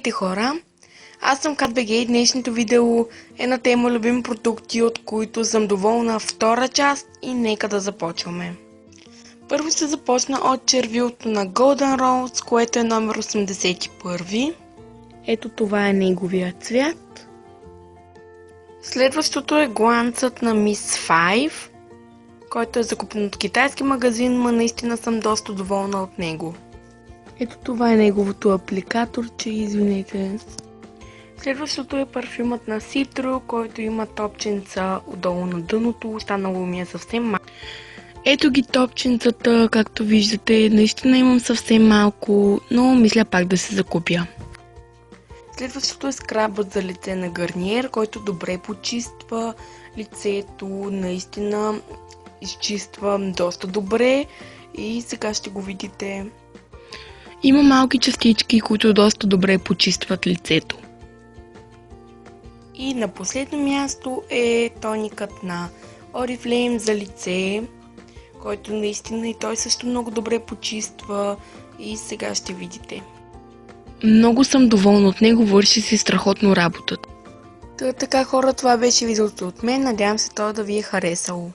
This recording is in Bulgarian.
Здравейте хора! Аз съм КатБГ и днешното видео е на тема любими продукти, от които съм доволна втора част и нека да започваме. Първо ще започна от червилото на Golden Rose, което е номер 81. Ето това е неговия цвят. Следващото е гланцът на Miss 5, който е закупен от китайски магазин, но наистина съм доста доволна от него. Ето това е неговото апликаторче, извинете. Следващото е парфюмът на Citro, който има топченца отдолу на дъното, останало ми е съвсем малко. Ето ги топченцата, както виждате, наистина имам съвсем малко, но мисля пак да се закупя. Следващото е скрабът за лице на Garnier, който добре почиства лицето, наистина изчиства доста добре и сега ще го видите. Има малки частички, които доста добре почистват лицето. И на последно място е тоникът на Oriflame за лице, който наистина и той също много добре почиства и сега ще видите. Много съм доволна от него, върши си страхотно работата. Така хора, това беше видеото от мен, надявам се то да ви е харесало.